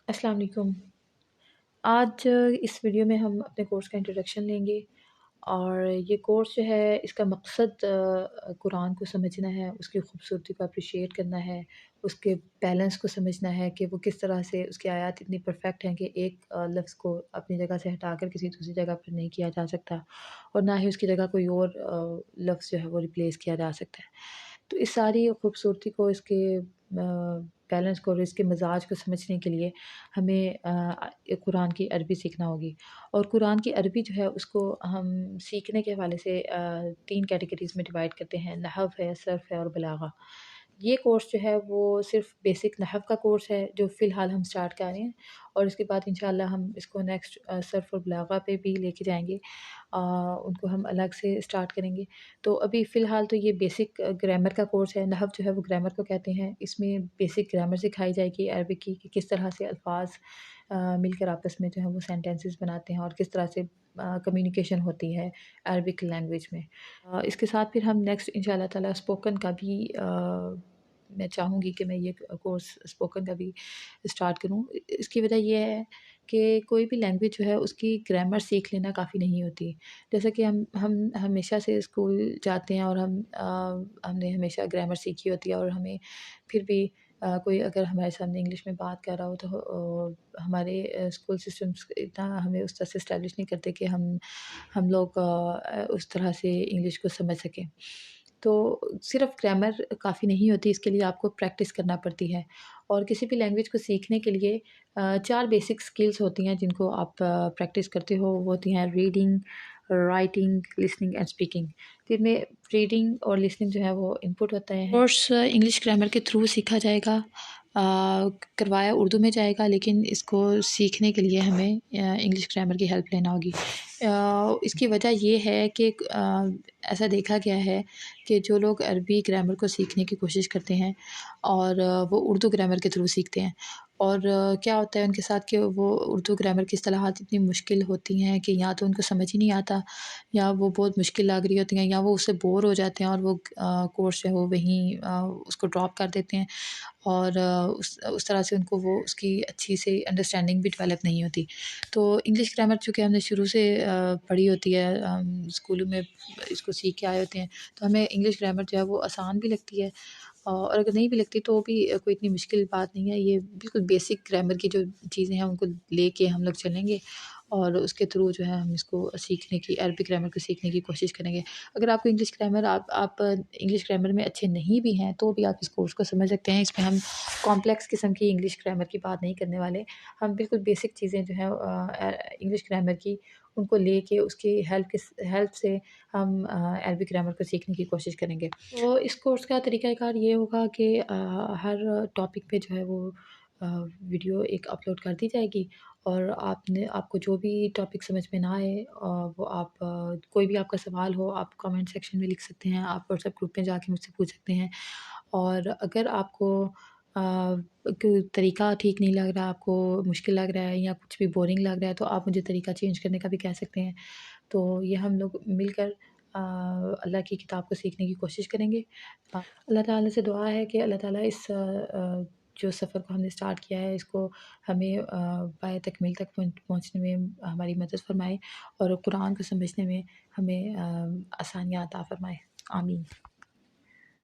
السلام علیکم۔ آج اس ویڈیو میں ہم اپنے کورس کا انٹروڈکشن لیں گے، اور یہ کورس جو ہے اس کا مقصد قرآن کو سمجھنا ہے، اس کی خوبصورتی کو اپریشیٹ کرنا ہے، اس کے بیلنس کو سمجھنا ہے کہ وہ کس طرح سے اس کی آیات اتنی پرفیکٹ ہیں کہ ایک لفظ کو اپنی جگہ سے ہٹا کر کسی دوسری جگہ پر نہیں کیا جا سکتا، اور نہ ہی اس کی جگہ کوئی اور لفظ جو ہے وہ ریپلیس کیا جا سکتا ہے۔ تو اس ساری خوبصورتی کو، اس کے بیلنس کو اور اس کے مزاج کو سمجھنے کے لیے ہمیں قرآن کی عربی سیکھنا ہوگی، اور قرآن کی عربی جو ہے اس کو ہم سیکھنے کے حوالے سے 3 کیٹیگریز میں ڈیوائڈ کرتے ہیں: نحو ہے، صرف ہے اور بلاغہ۔ یہ کورس جو ہے وہ صرف بیسک نحو کا کورس ہے جو فی الحال ہم سٹارٹ کر رہے ہیں، اور اس کے بعد انشاءاللہ ہم اس کو نیکسٹ صرف اور بلاغہ پہ بھی لے کے جائیں گے، ان کو ہم الگ سے سٹارٹ کریں گے۔ تو ابھی فی الحال تو یہ بیسک گرامر کا کورس ہے، نحو جو ہے وہ گرامر کو کہتے ہیں، اس میں بیسک گرامر سکھائی جائے گی عربک کی، کہ کس طرح سے الفاظ مل کر آپس میں جو ہے وہ سینٹینسز بناتے ہیں، اور کس طرح سے کمیونیکیشن ہوتی ہے عربک لینگویج میں۔ اس کے ساتھ پھر ہم نیکسٹ ان شاء اللہ تعالیٰ اسپوکن کا بھی میں چاہوں گی کہ میں یہ کورس اسپوکن کا بھی اسٹارٹ کروں۔ اس کی وجہ یہ ہے کہ کوئی بھی لینگویج جو ہے اس کی گرامر سیکھ لینا کافی نہیں ہوتی۔ جیسا کہ ہم ہمیشہ سے اسکول جاتے ہیں، اور ہم نے ہمیشہ گرامر سیکھی ہوتی ہے، اور ہمیں پھر بھی کوئی اگر ہمارے سامنے انگلش میں بات کر رہا ہو تو ہمارے اسکول سسٹمس اتنا ہمیں اس طرح سے اسٹیبلش نہیں کرتے کہ ہم لوگ اس طرح سے انگلش کو سمجھ سکیں۔ تو صرف گرامر کافی نہیں ہوتی، اس کے لیے آپ کو پریکٹس کرنا پڑتی ہے، اور کسی بھی لینگویج کو سیکھنے کے لیے 4 بیسک سکلز ہوتی ہیں جن کو آپ پریکٹس کرتے ہو۔ وہ ہوتی ہیں reading, writing, listening and speaking. تو ان میں ریڈنگ اور لسننگ جو ہے وہ انپٹ ہوتا ہے۔ کورس انگلش گرامر کے تھرو سیکھا جائے گا، کروایا اردو میں جائے گا، لیکن اس کو سیکھنے کے لیے ہمیں انگلش گرامر کی ہیلپ لینا ہوگی۔ اس کی وجہ یہ ہے کہ ایسا دیکھا گیا ہے کہ جو لوگ عربی گرامر کو سیکھنے کی کوشش کرتے ہیں اور وہ اردو گرامر کے تھرو سیکھتے ہیں، اور کیا ہوتا ہے ان کے ساتھ کہ وہ اردو گرامر کی اصطلاحات اتنی مشکل ہوتی ہیں کہ یا تو ان کو سمجھ ہی نہیں آتا، یا وہ بہت مشکل لگ رہی ہوتی ہیں، یا وہ اس سے بور ہو جاتے ہیں اور وہ کورس جو ہے وہ وہیں اس کو ڈراپ کر دیتے ہیں، اور اس طرح سے ان کو وہ اس کی اچھی سے انڈرسٹینڈنگ بھی ڈیولپ نہیں ہوتی۔ تو انگلش گرامر چونکہ ہم نے شروع سے پڑھی ہوتی ہے، اسکولوں میں اس کو سیکھ کے آئے ہوتے ہیں، تو ہمیں انگلش گرامر جو ہے وہ آسان بھی لگتی ہے، اور اگر نہیں بھی لگتی تو بھی کوئی اتنی مشکل بات نہیں ہے۔ یہ بالکل بیسک گرامر کی جو چیزیں ہیں ان کو لے کے ہم لوگ چلیں گے، اور اس کے تھرو جو ہے ہم اس کو سیکھنے کی، عربک گرامر کو سیکھنے کی کوشش کریں گے۔ اگر آپ کو انگلش گرامر آپ انگلش گرامر میں اچھے نہیں بھی ہیں تو بھی آپ اس کورس کو سمجھ سکتے ہیں۔ اس میں ہم کمپلیکس قسم کی انگلش گرامر کی بات نہیں کرنے والے، ہم بالکل بیسک چیزیں جو ہیں انگلش گرامر کی، ان کو لے کے اس کی ہیلپ سے ہم عربک گرامر کو سیکھنے کی کوشش کریں گے۔ تو اس کورس کا طریقہ کار یہ ہوگا کہ ہر ٹاپک پہ جو ہے وہ ویڈیو ایک اپلوڈ کر دی جائے گی، اور آپ کو جو بھی ٹاپک سمجھ میں نہ آئے، وہ آپ کوئی بھی آپ کا سوال ہو آپ کمنٹ سیکشن میں لکھ سکتے ہیں، آپ واٹس ایپ گروپ میں جا کے مجھ سے پوچھ سکتے ہیں، اور اگر آپ کو کوئی طریقہ ٹھیک نہیں لگ رہا، آپ کو مشکل لگ رہا ہے یا کچھ بھی بورنگ لگ رہا ہے، تو آپ مجھے طریقہ چینج کرنے کا بھی کہہ سکتے ہیں۔ تو یہ ہم لوگ مل کر اللہ کی کتاب کو سیکھنے کی کوشش کریں گے۔ اللہ تعالیٰ سے دعا ہے کہ اللہ تعالیٰ اس جو سفر کو ہم نے اسٹارٹ کیا ہے، اس کو ہمیں پائے تکمیل تک پہنچنے میں ہماری مدد فرمائے، اور قرآن کو سمجھنے میں ہمیں آسانیاں عطا فرمائے۔ آمین۔